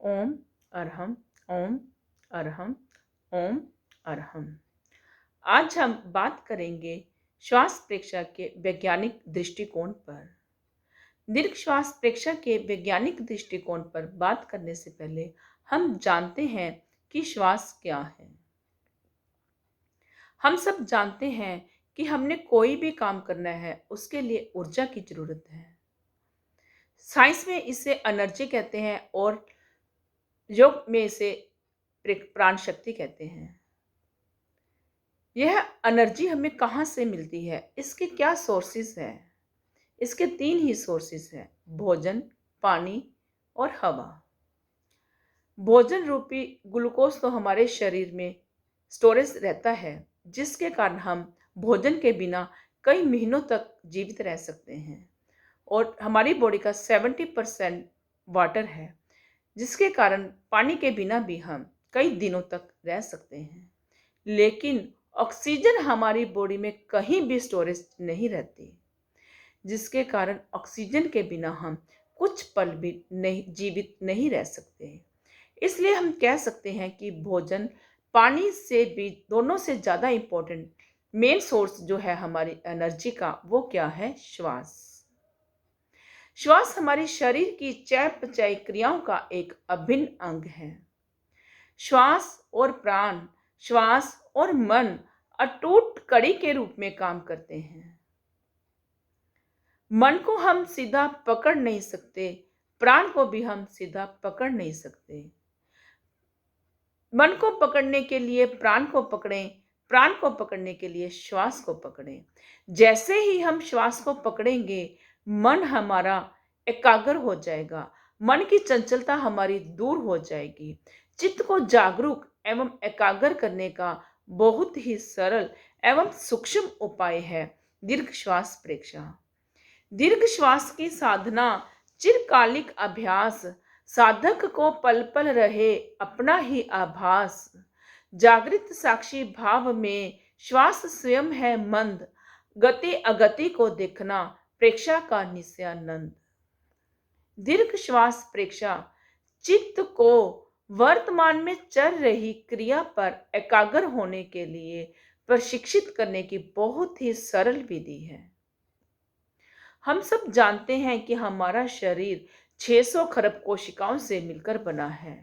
ओम अरहम, ओम अरहम, ओम अरहम। आज हम बात करेंगे श्वास प्रेक्षा के वैज्ञानिक दृष्टिकोण पर। दीर्घ श्वास प्रेक्षा के वैज्ञानिक दृष्टिकोण पर बात करने से पहले हम जानते हैं कि श्वास क्या है। हम सब जानते हैं कि हमने कोई भी काम करना है उसके लिए ऊर्जा की जरूरत है। साइंस में इसे एनर्जी कहते हैं और योग में इसे प्राण शक्ति कहते हैं। यह एनर्जी हमें कहाँ से मिलती है, इसके क्या सोर्सेस हैं? इसके 3 ही सोर्सेस हैं: भोजन, पानी और हवा। भोजन रूपी ग्लूकोज तो हमारे शरीर में स्टोरेज रहता है, जिसके कारण हम भोजन के बिना कई महीनों तक जीवित रह सकते हैं। और हमारी बॉडी का 70% वाटर है, जिसके कारण पानी के बिना भी हम कई दिनों तक रह सकते हैं। लेकिन ऑक्सीजन हमारी बॉडी में कहीं भी स्टोरेज नहीं रहती, जिसके कारण ऑक्सीजन के बिना हम कुछ पल भी नहीं जीवित नहीं रह सकते। इसलिए हम कह सकते हैं कि भोजन पानी से भी दोनों से ज़्यादा इम्पोर्टेंट मेन सोर्स जो है हमारी एनर्जी का, वो क्या है? श्वास। श्वास हमारे शरीर की चयापचय क्रियाओं का एक अभिन्न अंग है। श्वास और प्राण, श्वास और मन अटूट कड़ी के रूप में काम करते हैं। मन को हम सीधा पकड़ नहीं सकते, प्राण को भी हम सीधा पकड़ नहीं सकते। मन को पकड़ने के लिए प्राण को पकड़ें, प्राण को पकड़ने के लिए श्वास को पकड़ें। जैसे ही हम श्वास को पकड़ेंगे, मन हमारा एकाग्र हो जाएगा, मन की चंचलता हमारी दूर हो जाएगी। चित्त को जागरूक एवं एकाग्र करने का बहुत ही सरल एवं सूक्ष्म उपाय है दीर्घ श्वास प्रेक्षा। दीर्घ श्वास की साधना चिरकालिक अभ्यास, साधक को पल पल रहे अपना ही आभास। जागृत साक्षी भाव में श्वास स्वयं है मंद, गति अगति को देखना प्रेक्षा का नित्यानंद। दीर्घ श्वास प्रेक्षा चित्त को वर्तमान में चल रही क्रिया पर एकाग्र होने के लिए प्रशिक्षित करने की बहुत ही सरल विधि है। हम सब जानते हैं कि हमारा शरीर 600 खरब कोशिकाओं से मिलकर बना है।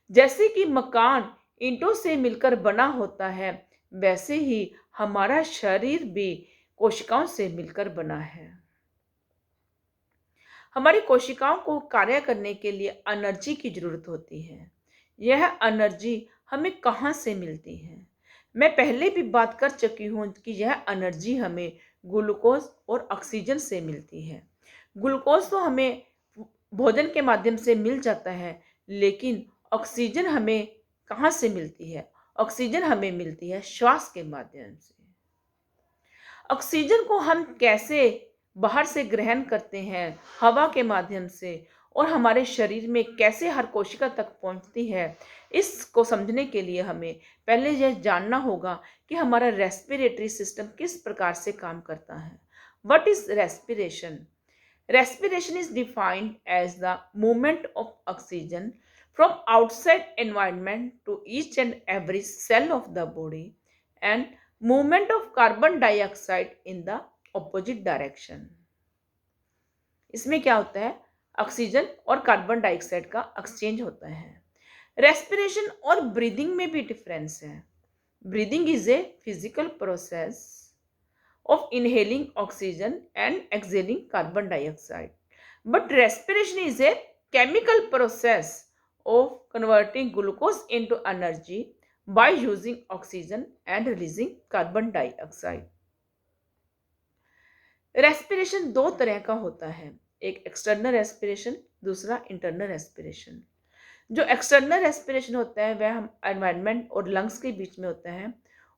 जैसे कि मकान ईंटों से मिलकर बना होता है, वैसे ही हमारा शरीर भी कोशिकाओं से मिलकर बना है। हमारी कोशिकाओं को कार्य करने के लिए एनर्जी की जरूरत होती है। यह एनर्जी हमें कहाँ से मिलती है? मैं पहले भी बात कर चुकी हूँ कि यह एनर्जी हमें ग्लूकोज और ऑक्सीजन से मिलती है। ग्लूकोज तो हमें भोजन के माध्यम से मिल जाता है, लेकिन ऑक्सीजन हमें कहाँ से मिलती है? ऑक्सीजन हमें मिलती है श्वास के माध्यम से। ऑक्सीजन को हम कैसे बाहर से ग्रहण करते हैं? हवा के माध्यम से। और हमारे शरीर में कैसे हर कोशिका तक पहुंचती है, इसको समझने के लिए हमें पहले यह जानना होगा कि हमारा रेस्पिरेटरी सिस्टम किस प्रकार से काम करता है। What is respiration? Respiration is defined as the movement of oxygen from outside environment to each and every cell of the body and movement of carbon dioxide in the opposite direction. इसमें क्या होता है? Oxygen और carbon dioxide का exchange होता है। Respiration और breathing में भी डिफरेंस है। Breathing is a physical process of inhaling oxygen and exhaling carbon dioxide. But respiration is a chemical process of converting glucose into energy by using oxygen and releasing carbon dioxide. Respiration दो तरह का होता है, एक external respiration, दूसरा internal respiration. जो external respiration होता है वह हम एनवायरनमेंट और लंग्स के बीच में होता है,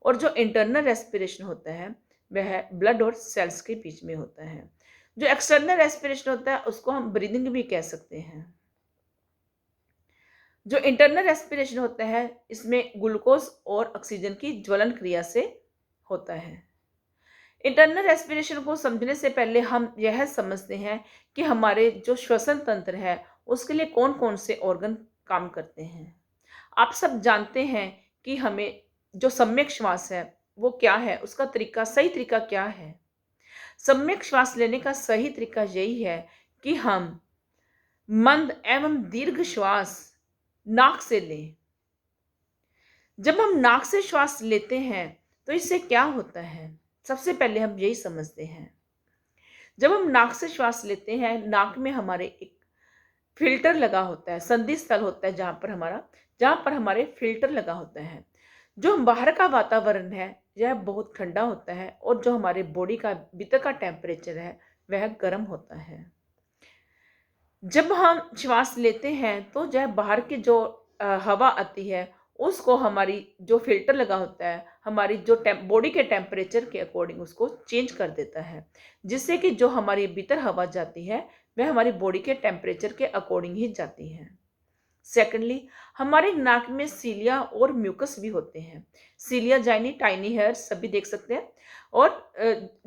और जो इंटरनल रेस्पिरेशन होता है वह ब्लड और सेल्स के बीच में होता है। जो एक्सटर्नल रेस्पिरेशन होता है उसको हम ब्रीदिंग भी कह सकते हैं। जो इंटरनल रेस्पिरेशन होता है इसमें ग्लूकोज और ऑक्सीजन की ज्वलन क्रिया से होता है। इंटरनल रेस्पिरेशन को समझने से पहले हम यह समझते हैं कि हमारे जो श्वसन तंत्र है उसके लिए कौन कौन से ऑर्गन काम करते हैं। आप सब जानते हैं कि हमें जो सम्यक श्वास है वो क्या है, उसका तरीका, सही तरीका क्या है। सम्यक श्वास लेने का सही तरीका यही है कि हम मंद एवं दीर्घ श्वास नाक से लें। जब हम नाक से श्वास लेते हैं तो इससे क्या होता है, सबसे पहले हम यही समझते हैं। जब हम नाक से श्वास लेते हैं, नाक में हमारे एक फ़िल्टर लगा होता है, संधि स्थल होता है जहाँ पर हमारे फ़िल्टर लगा होता है। जो बाहर का वातावरण है, यह बहुत ठंडा होता है और जो हमारे बॉडी का भीतर का टेम्परेचर है, वह गर्म होता है। जब हम श्वास लेते हैं, तो जो बाहर की जो हवा आती है, उसको हमारी जो फ़िल्टर लगा होता है, हमारी जो बॉडी के टेम्परेचर के अकॉर्डिंग उसको चेंज कर देता है। जिससे कि जो हमारी भीतर हवा जाती है, वह हमारी बॉडी के टेम्परेचर के अकॉर्डिंग ही जाती है। सेकंडली, हमारे नाक में सीलिया और म्यूकस भी होते हैं। सीलिया यानी टाइनी हेयर्स सभी देख सकते हैं। और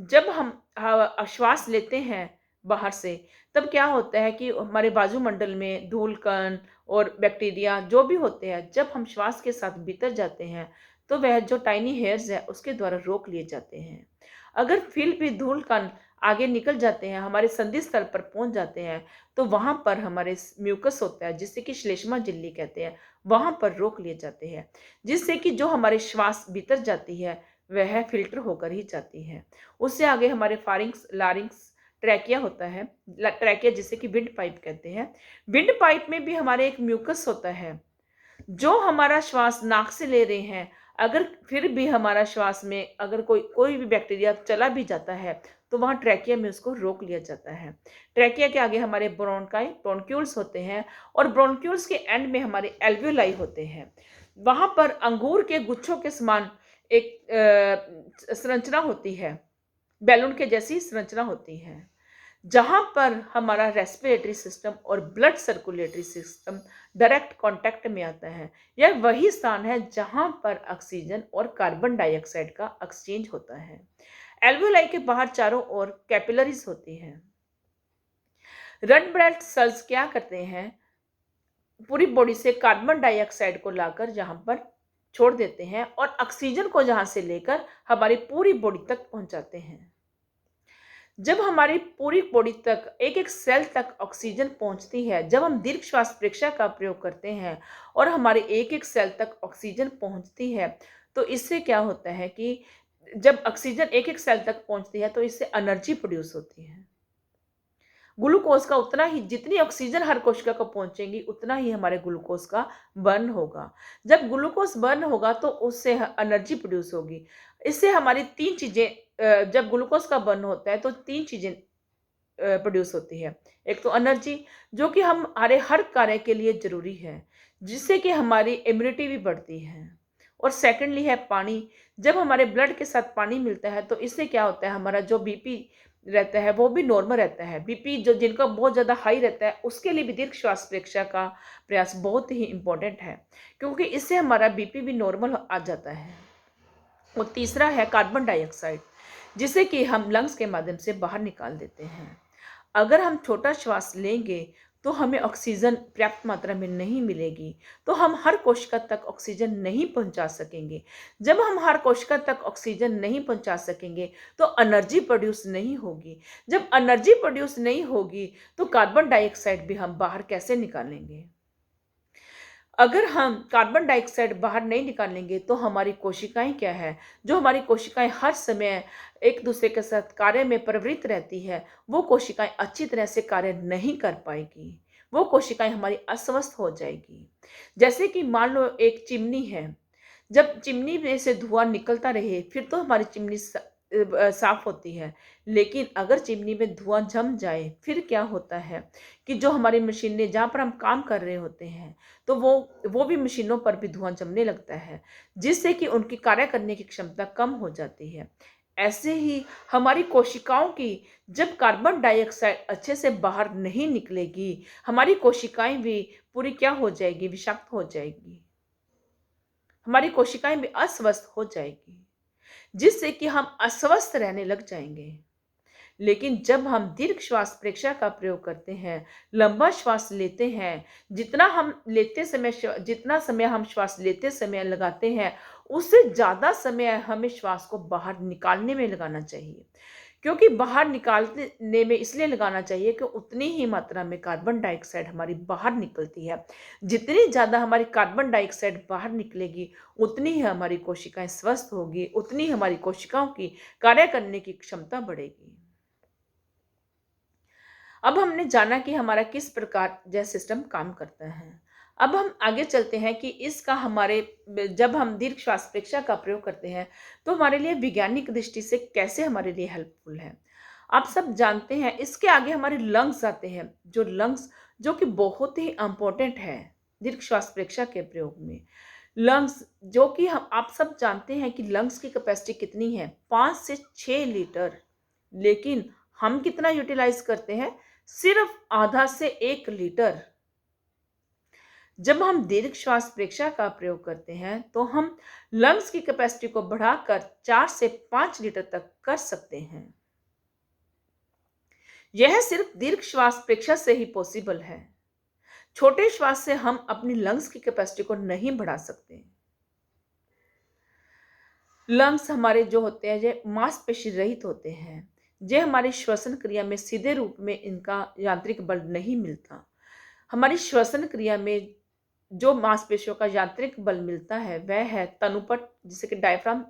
जब हम श्वास लेते हैं बाहर से, तब क्या होता है कि हमारे वायुमंडल में धूल कण और बैक्टीरिया जो भी होते हैं, जब हम श्वास के साथ भीतर जाते हैं, तो वह जो टाइनी हेयर्स है उसके द्वारा रोक लिए जाते हैं। अगर फिर भी धूल कण आगे निकल जाते हैं, हमारे संधि स्थल पर पहुंच जाते हैं, तो वहाँ पर हमारे म्यूकस होता है, जिससे कि श्लेष्मा झिल्ली कहते हैं, वहाँ पर रोक लिए जाते हैं। जिससे कि जो हमारे श्वास भीतर जाती है, वह फ़िल्टर होकर ही जाती है। उससे आगे हमारे फारिंक्स, लारिंक्स, ट्रैकिया होता है। ट्रैकिया जिसे कि विंड पाइप कहते हैं। विंड पाइप में भी हमारे एक म्यूकस होता है। जो हमारा श्वास नाक से ले रहे हैं, अगर फिर भी हमारा श्वास में अगर कोई कोई भी बैक्टीरिया चला भी जाता है, तो वहाँ ट्रैकिया में उसको रोक लिया जाता है। ट्रैकिया के आगे हमारे ब्रोंकाई, ब्रोंक्यूल्स होते हैं और ब्रोंक्यूल्स के एंड में हमारे एल्वियोलाई होते हैं। वहाँ पर अंगूर के गुच्छों के समान एक संरचना होती है, बैलून के जैसी संरचना होती है। जहाँ पर हमारा रेस्पिरेटरी सिस्टम और blood circulatory system direct contact में आता है। यह वही स्थान है जहाँ पर ऑक्सीजन और कार्बन डाइऑक्साइड का एक्सचेंज होता है। एल्वियोलाई के बाहर चारों ओर कैपिलरीज होती हैं। रेड ब्लड सेल्स क्या करते हैं, पूरी बॉडी से कार्बन डाइऑक्साइड को लाकर यहाँ पर छोड़ देते हैं और ऑक्सीजन को जहाँ से लेकर हमारी पूरी बॉडी तक पहुँचाते हैं। जब हमारी पूरी बॉडी तक एक एक सेल तक ऑक्सीजन पहुंचती है, जब हम दीर्घ श्वास प्रक्रिया का प्रयोग करते हैं और हमारे एक एक सेल तक ऑक्सीजन पहुंचती है, तो इससे क्या होता है कि जब ऑक्सीजन एक एक सेल तक पहुंचती है, तो इससे एनर्जी प्रोड्यूस होती है। ग्लूकोज का उतना ही, जितनी ऑक्सीजन हर कोशिका को पहुंचेगी, उतना ही हमारे ग्लूकोज का बर्न होगा। जब ग्लूकोज बर्न होगा तो उससे एनर्जी प्रोड्यूस होगी। इससे हमारी तीन चीजें, जब ग्लूकोज का बर्न होता है तो तीन चीजें प्रोड्यूस होती है। एक तो एनर्जी, जो कि हमारे हर कार्य के लिए जरूरी है, जिससे कि हमारी इम्यूनिटी भी बढ़ती है। और सेकेंडली है पानी। जब हमारे ब्लड के साथ पानी मिलता है, तो इससे क्या होता है, हमारा जो बीपी रहता है वो भी नॉर्मल रहता है। बीपी जो जिनका बहुत ज़्यादा हाई रहता है, उसके लिए भी दीर्घ श्वास प्रक्रिया का प्रयास बहुत ही इम्पोर्टेंट है, क्योंकि इससे हमारा बीपी भी नॉर्मल आ जाता है। और तीसरा है कार्बन डाइऑक्साइड, जिसे कि हम लंग्स के माध्यम से बाहर निकाल देते हैं। अगर हम छोटा श्वास लेंगे तो हमें ऑक्सीजन पर्याप्त मात्रा में नहीं मिलेगी, तो हम हर कोशिका तक ऑक्सीजन नहीं पहुंचा सकेंगे। जब हम हर कोशिका तक ऑक्सीजन नहीं पहुंचा सकेंगे, तो एनर्जी प्रोड्यूस नहीं होगी। जब एनर्जी प्रोड्यूस नहीं होगी, तो कार्बन डाइऑक्साइड भी हम बाहर कैसे निकालेंगे। अगर हम कार्बन डाइऑक्साइड बाहर नहीं निकालेंगे, तो हमारी कोशिकाएं क्या है, जो हमारी कोशिकाएं हर समय एक दूसरे के साथ कार्य में प्रवृत्त रहती है, वो कोशिकाएं अच्छी तरह से कार्य नहीं कर पाएगी। वो कोशिकाएं हमारी अस्वस्थ हो जाएगी। जैसे कि मान लो एक चिमनी है, जब चिमनी में से धुआं निकलता रहे, फिर तो हमारी चिमनी साफ होती है। लेकिन अगर चिमनी में धुआं जम जाए, फिर क्या होता है कि जो हमारी मशीनें जहाँ पर हम काम कर रहे होते हैं, तो वो भी मशीनों पर भी धुआं जमने लगता है, जिससे कि उनकी कार्य करने की क्षमता कम हो जाती है। ऐसे ही हमारी कोशिकाओं की, जब कार्बन डाइऑक्साइड अच्छे से बाहर नहीं निकलेगी, हमारी कोशिकाएं भी पूरी क्या हो जाएगी, विषाक्त हो जाएगी। हमारी कोशिकाएं भी अस्वस्थ हो जाएगी, जिससे कि हम अस्वस्थ रहने लग जाएंगे। लेकिन जब हम दीर्घ श्वास प्रक्रिया का प्रयोग करते हैं, लंबा श्वास लेते हैं, जितना समय हम श्वास लेते समय लगाते हैं, उससे ज़्यादा समय हमें श्वास को बाहर निकालने में लगाना चाहिए। क्योंकि बाहर निकालने में इसलिए लगाना चाहिए कि उतनी ही मात्रा में कार्बन डाइऑक्साइड हमारी बाहर निकलती है। जितनी ज़्यादा हमारी कार्बन डाइऑक्साइड बाहर निकलेगी, उतनी ही हमारी कोशिकाएँ स्वस्थ होगी, उतनी ही हमारी कोशिकाओं की कार्य करने की क्षमता बढ़ेगी। अब हमने जाना कि हमारा किस प्रकार यह सिस्टम काम करता है। अब हम आगे चलते हैं कि इसका जब हम दीर्घ श्वास प्रक्रिया का प्रयोग करते हैं, तो हमारे लिए वैज्ञानिक दृष्टि से कैसे हमारे लिए हेल्पफुल है। आप सब जानते हैं इसके आगे हमारे लंग्स आते हैं, जो कि बहुत ही इम्पोर्टेंट है दीर्घ श्वास प्रक्रिया के प्रयोग में। लंग्स जो कि हम आप सब जानते हैं कि लंग्स की कैपेसिटी कितनी है, 5 से 6 लीटर। लेकिन हम कितना यूटिलाइज़ करते हैं? सिर्फ आधा से 1 लीटर। जब हम दीर्घ श्वास प्रक्रिया का प्रयोग करते हैं, तो हम लंग्स की कैपेसिटी को बढ़ाकर 4 से 5 लीटर तक कर सकते हैं। यह सिर्फ दीर्घ श्वास प्रक्रिया से ही पॉसिबल है। छोटे श्वास से हम अपनी लंग्स की कैपेसिटी को नहीं बढ़ा सकते। लंग्स हमारे जो होते हैं, ये मांसपेशी रहित होते हैं। ये हमारी श्वसन क्रिया में सीधे रूप में इनका यांत्रिक बल नहीं मिलता। हमारी श्वसन क्रिया में जो मांसपेशियों का यांत्रिक बल मिलता है, वह है तनुपट, जिसे कि डायफ्राम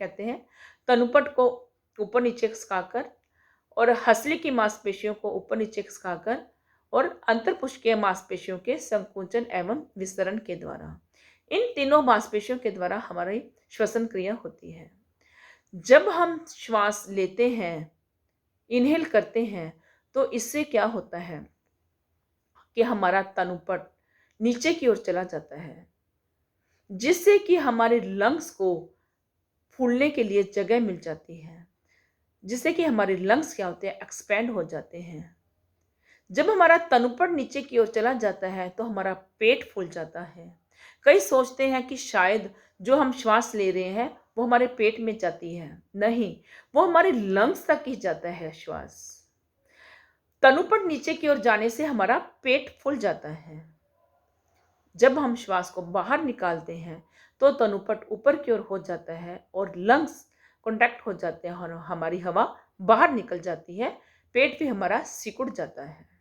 कहते हैं। तनुपट को ऊपर नीचे खिसकाकर और हंसली की मांसपेशियों को ऊपर नीचे खिसकाकर और अंतरपुष्कीय मांसपेशियों के संकुचन एवं विस्तरण के द्वारा। इन तीनों मांसपेशियों के द्वारा हमारी श्वसन क्रिया होती है। जब हम श्वास लेते हैं, इनहेल करते हैं, तो इससे क्या होता है कि हमारा तनुपट नीचे की ओर चला जाता है, जिससे कि हमारे लंग्स को फूलने के लिए जगह मिल जाती है, जिससे कि हमारे लंग्स क्या होते हैं, एक्सपैंड हो जाते हैं। जब हमारा तनुपट नीचे की ओर चला जाता है, तो हमारा पेट फूल जाता है। कई सोचते हैं कि शायद जो हम श्वास ले रहे हैं, वो हमारे पेट में जाती है। नहीं, वो हमारे लंग्स तक ही जाता है श्वास। तनुपट नीचे की ओर जाने से हमारा पेट फूल जाता है। जब हम श्वास को बाहर निकालते हैं, तो तनुपट ऊपर की ओर हो जाता है और लंग्स कॉन्टैक्ट हो जाते हैं और हमारी हवा बाहर निकल जाती है। पेट भी हमारा सिकुड़ जाता है।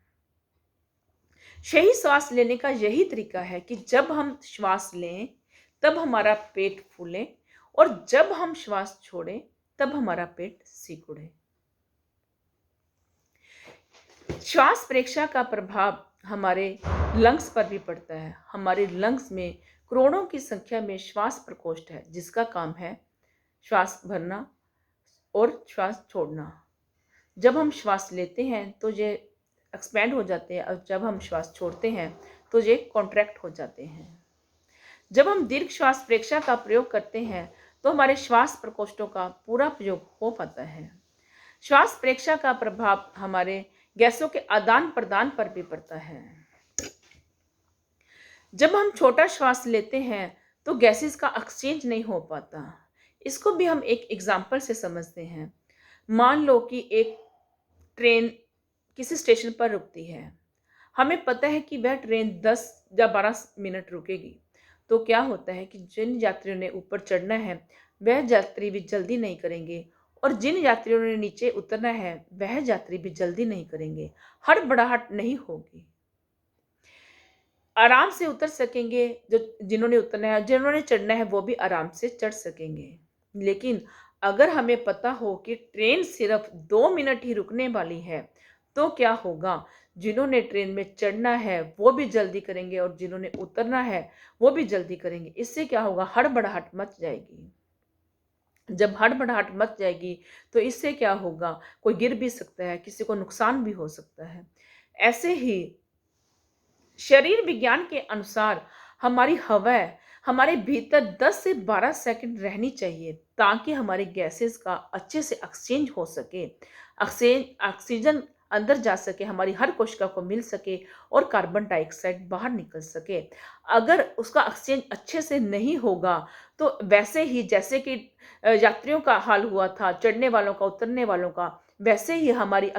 सही श्वास लेने का यही तरीका है कि जब हम श्वास लें, तब हमारा पेट फूले, और जब हम श्वास छोड़ें, तब हमारा पेट सिकुड़े। श्वास प्रक्रिया का प्रभाव हमारे लंग्स पर भी पड़ता है। हमारे लंग्स में करोड़ों की संख्या में श्वास प्रकोष्ठ है, जिसका काम है श्वास भरना और श्वास छोड़ना। जब हम श्वास लेते हैं, तो ये एक्सपैंड हो जाते हैं, और जब हम श्वास छोड़ते हैं, तो ये कॉन्ट्रैक्ट हो जाते हैं। जब हम दीर्घ श्वास प्रक्रिया का प्रयोग करते हैं, तो हमारे श्वास प्रकोष्ठों का पूरा प्रयोग हो पाता है। श्वास प्रक्रिया का प्रभाव हमारे गैसों के आदान प्रदान पर भी पड़ता है। जब हम छोटा श्वास लेते हैं, तो गैसेस का एक्सचेंज नहीं हो पाता। इसको भी हम एक एग्जाम्पल से समझते हैं। मान लो कि एक ट्रेन किसी स्टेशन पर रुकती है। हमें पता है कि वह ट्रेन 10 या 12 मिनट रुकेगी। तो क्या होता है कि जिन यात्रियों ने ऊपर चढ़ना है, वह यात्री भी जल्दी नहीं करेंगे, और जिन यात्रियों ने नीचे उतरना है, वह यात्री भी जल्दी नहीं करेंगे। हड़बड़ाहट नहीं होगी। आराम से उतर सकेंगे। जिन्होंने उतरना है, जिन्होंने चढ़ना है, वो भी आराम से चढ़ सकेंगे। लेकिन अगर हमें पता हो कि ट्रेन सिर्फ 2 मिनट ही रुकने वाली है, तो क्या होगा? जिन्होंने ट्रेन में चढ़ना है, वो भी जल्दी करेंगे, और जिन्होंने उतरना है, वो भी जल्दी करेंगे। इससे क्या होगा? हड़बड़ाहट मच जाएगी। जब हड़बड़ाहट मच जाएगी, तो इससे क्या होगा? कोई गिर भी सकता है, किसी को नुकसान भी हो सकता है। ऐसे ही शरीर विज्ञान के अनुसार हमारी हवा हमारे भीतर 10 से 12 सेकंड रहनी चाहिए, ताकि हमारे गैसेस का अच्छे से एक्सचेंज हो सके, ऑक्सीजन अंदर जा सके, हमारी हर कोशिका को मिल सके, और कार्बन डाइऑक्साइड बाहर निकल सके। अगर उसका एक्सचेंज अच्छे से नहीं होगा, तो वैसे ही जैसे कि यात्रियों का हाल हुआ था, चढ़ने वालों का, उतरने वालों का, वैसे ही हमारी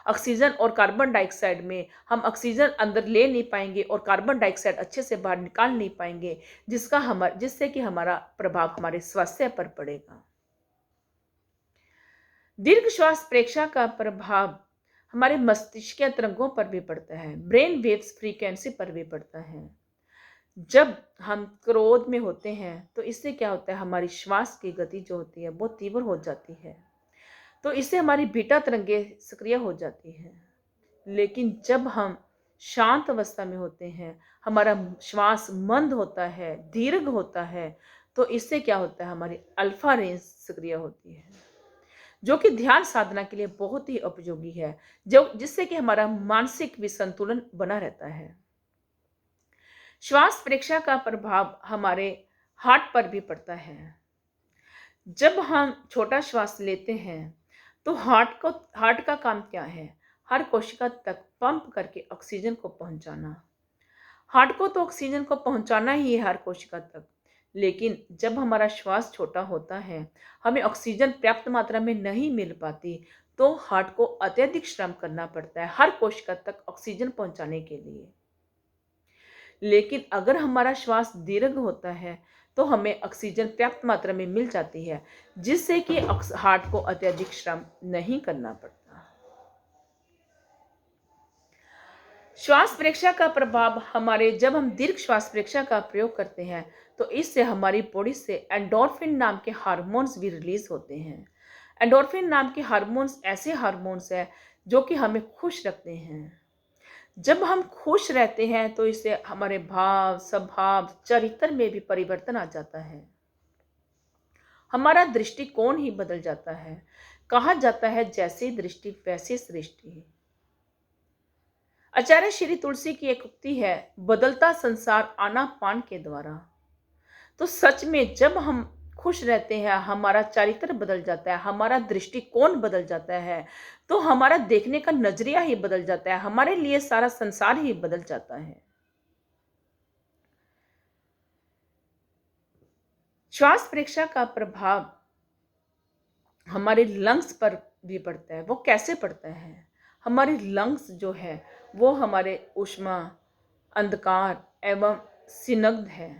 ऑक्सीजन और कार्बन डाइऑक्साइड में हम ऑक्सीजन अंदर ले नहीं पाएंगे और कार्बन डाइऑक्साइड अच्छे से बाहर निकाल नहीं पाएंगे, जिससे कि हमारा प्रभाव हमारे स्वास्थ्य पर पड़ेगा। दीर्घ श्वास प्रेक्षा का प्रभाव हमारे मस्तिष्क के तरंगों पर भी पड़ता है, ब्रेन वेव्स फ्रीक्वेंसी पर भी पड़ता है। जब हम क्रोध में होते हैं तो इससे क्या होता है, हमारी श्वास की गति जो होती है वो तीव्र हो जाती है, तो इससे हमारी बीटा तरंगे सक्रिय हो जाती हैं। लेकिन जब हम शांत अवस्था में होते हैं, हमारा श्वास मंद होता है, दीर्घ होता है, तो इससे क्या होता है, हमारी अल्फा रेंज सक्रिय होती है, जो कि ध्यान साधना के लिए बहुत ही उपयोगी है, जो जिससे कि हमारा मानसिक भी संतुलन बना रहता है। श्वास प्रेक्षा का प्रभाव हमारे हार्ट पर भी पड़ता है। जब हम छोटा श्वास लेते हैं तो हार्ट का काम क्या है, हर कोशिका तक पंप करके ऑक्सीजन को पहुंचाना। हार्ट को तो ऑक्सीजन को पहुंचाना ही है हर कोशिका तक, लेकिन जब हमारा श्वास छोटा होता है, हमें ऑक्सीजन पर्याप्त मात्रा में नहीं मिल पाती, तो हार्ट को अत्यधिक श्रम करना पड़ता है हर कोशिका तक ऑक्सीजन पहुंचाने के लिए। लेकिन अगर हमारा श्वास दीर्घ होता है तो हमें ऑक्सीजन पर्याप्त मात्रा में मिल जाती है, जिससे कि हार्ट को अत्यधिक श्रम नहीं करना पड़ता। श्वास प्रेक्षा का प्रभाव हमारे जब हम दीर्घ श्वास प्रेक्षा का प्रयोग करते हैं तो इससे हमारी बॉडी से एंडोर्फिन नाम के हार्मोन्स भी रिलीज होते हैं। एंडोर्फिन नाम के हार्मोन्स ऐसे हार्मोन्स हैं जो कि हमें खुश रखते हैं। जब हम खुश रहते हैं तो इससे हमारे भाव, स्वभाव, चरित्र में भी परिवर्तन आ जाता है। हमारा दृष्टिकोण ही बदल जाता है। कहा जाता है जैसी दृष्टि वैसी सृष्टि। आचार्य श्री तुलसी की एक उक्ति है, बदलता संसार आना पान के द्वारा। तो सच में जब हम खुश रहते हैं, हमारा चरित्र बदल जाता है, हमारा दृष्टिकोण बदल जाता है, तो हमारा देखने का नजरिया ही बदल जाता है, हमारे लिए सारा संसार ही बदल जाता है। श्वास प्रेक्षा का प्रभाव हमारे लंग्स पर भी पड़ता है। वो कैसे पड़ता है? हमारे लंग्स जो है वो हमारे ऊष्मा, अंधकार एवं स्निग्ध है।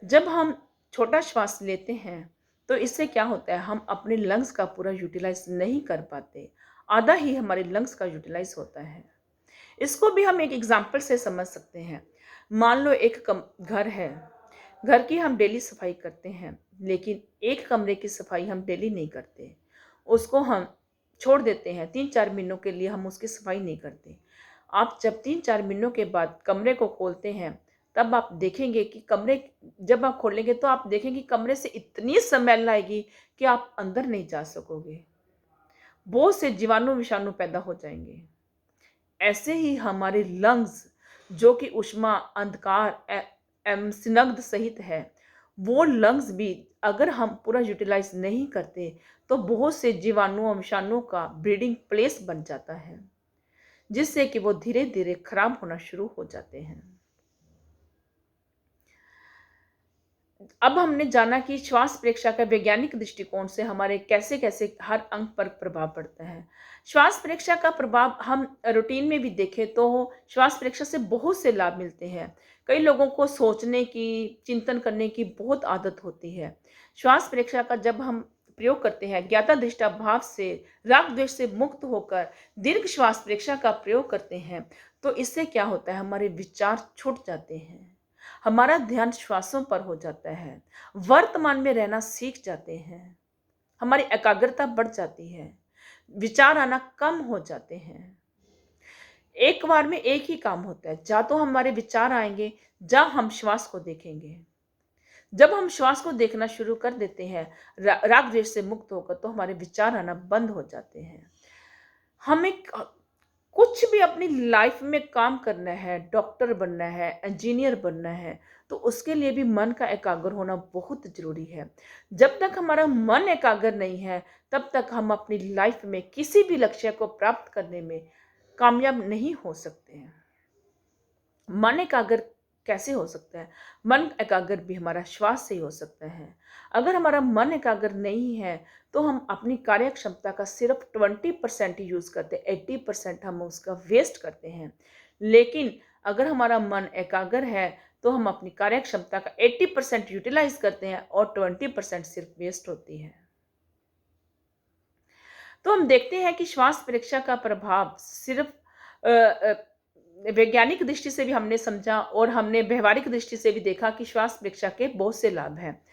जब हम छोटा श्वास लेते हैं तो इससे क्या होता है, हम अपने लंग्स का पूरा यूटिलाइज नहीं कर पाते, आधा ही हमारे लंग्स का यूटिलाइज होता है। इसको भी हम एक एग्जाम्पल से समझ सकते हैं। मान लो एक घर है, घर की हम डेली सफाई करते हैं, लेकिन एक कमरे की सफाई हम डेली नहीं करते, उसको हम छोड़ देते हैं, 3-4 महीनों के लिए हम उसकी सफाई नहीं करते। आप जब 3-4 महीनों के बाद कमरे को खोलते हैं, तब आप देखेंगे कि जब आप खोलेंगे तो आप देखेंगे कमरे से इतनी स्मेल आएगी कि आप अंदर नहीं जा सकोगे, बहुत से जीवाणु विषाणु पैदा हो जाएंगे। ऐसे ही हमारे लंग्स जो कि ऊष्मा, अंधकार एवं स्निग्ध सहित है, वो लंग्स भी अगर हम पूरा यूटिलाइज नहीं करते तो बहुत से जीवाणुओं विषाणुओं का ब्रीडिंग प्लेस बन जाता है, जिससे कि वो धीरे धीरे खराब होना शुरू हो जाते हैं। अब हमने जाना कि श्वास प्रेक्षा का वैज्ञानिक दृष्टिकोण से हमारे कैसे कैसे हर अंग पर प्रभाव पड़ता है। श्वास प्रेक्षा का प्रभाव हम रूटीन में भी देखें तो श्वास प्रेक्षा से बहुत से लाभ मिलते हैं। कई लोगों को सोचने की, चिंतन करने की बहुत आदत होती है। श्वास प्रेक्षा का जब हम प्रयोग करते हैं, ज्ञाता दृष्टा भाव से, राग द्वेष से मुक्त होकर दीर्घ श्वास प्रेक्षा का प्रयोग करते हैं, तो इससे क्या होता है, हमारे विचार छूट जाते हैं, हमारा ध्यान श्वासों पर हो जाता है, वर्तमान में रहना सीख जाते हैं, हमारी एकाग्रता बढ़ जाती है, विचार आना कम हो जाते हैं। एक बार में एक ही काम होता है, या तो हमारे विचार आएंगे या हम श्वास को देखेंगे। जब हम श्वास को देखना शुरू कर देते हैं राग द्वेष से मुक्त होकर, तो हमारे विचार आना बंद हो जाते हैं। हमें कुछ भी अपनी लाइफ में काम करना है, डॉक्टर बनना है, इंजीनियर बनना है, तो उसके लिए भी मन का एकाग्र होना बहुत जरूरी है। जब तक हमारा मन एकाग्र नहीं है, तब तक हम अपनी लाइफ में किसी भी लक्ष्य को प्राप्त करने में कामयाब नहीं हो सकते हैं। मन एकाग्र कैसे हो सकता है? मन एकाग्र भी हमारा श्वास से ही हो सकता है। अगर हमारा मन एकाग्र नहीं है, तो हम अपनी कार्य क्षमता का सिर्फ 20% ही यूज़ करते हैं, 80% हम उसका वेस्ट करते हैं। लेकिन अगर हमारा मन एकाग्र है, तो हम अपनी कार्य क्षमता का 80% यूटिलाइज़ करते हैं और 20% सिर्फ वेस्ट होती है। तो हम देखते हैं कि श्वास परीक्षा का प्रभाव सिर्फ वैज्ञानिक दृष्टि से भी हमने समझा और हमने व्यवहारिक दृष्टि से भी देखा कि श्वास परीक्षा के बहुत से लाभ हैं।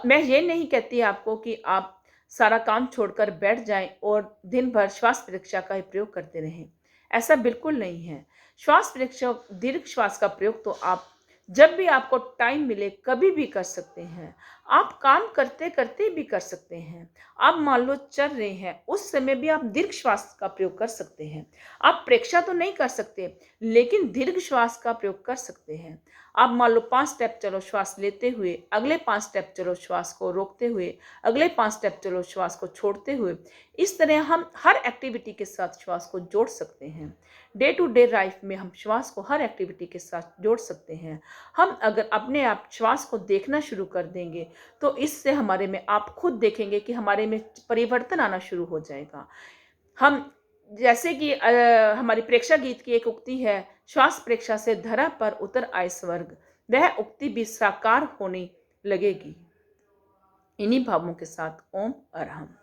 मैं ये नहीं कहती आपको कि आप सारा काम छोड़कर बैठ जाएं और दिन भर श्वास परीक्षा का ही प्रयोग करते रहें। ऐसा बिल्कुल नहीं है। श्वास परीक्षा दीर्घ श्वास का प्रयोग तो आप जब भी आपको टाइम मिले कभी भी कर सकते हैं। आप काम करते-करते भी कर सकते हैं। आप मान लो चल रहे हैं, उस समय भी आप दीर्घ श्वास का प्रयोग कर सकते हैं। आप प्रेक्षा तो नहीं कर सकते, लेकिन दीर्घ श्वास का प्रयोग कर सकते हैं। आप मान लो 5 स्टेप चलो श्वास लेते हुए, अगले 5 स्टेप चलो श्वास को रोकते हुए, अगले 5 स्टेप चलो श्वास को छोड़ते हुए। इस तरह हम हर एक्टिविटी के साथ श्वास को जोड़ सकते हैं। डे टू डे लाइफ में हम श्वास को हर एक्टिविटी के साथ जोड़ सकते हैं। हम अगर अपने आप श्वास को देखना शुरू कर देंगे, तो इससे हमारे में आप खुद देखेंगे कि हमारे में परिवर्तन आना शुरू हो जाएगा। हम जैसे कि हमारी प्रेक्षा गीत की एक उक्ति है, श्वास प्रेक्षा से धरा पर उतर आए स्वर्ग, वह उक्ति भी साकार होने लगेगी। इन्हीं भावों के साथ ओम अरहम।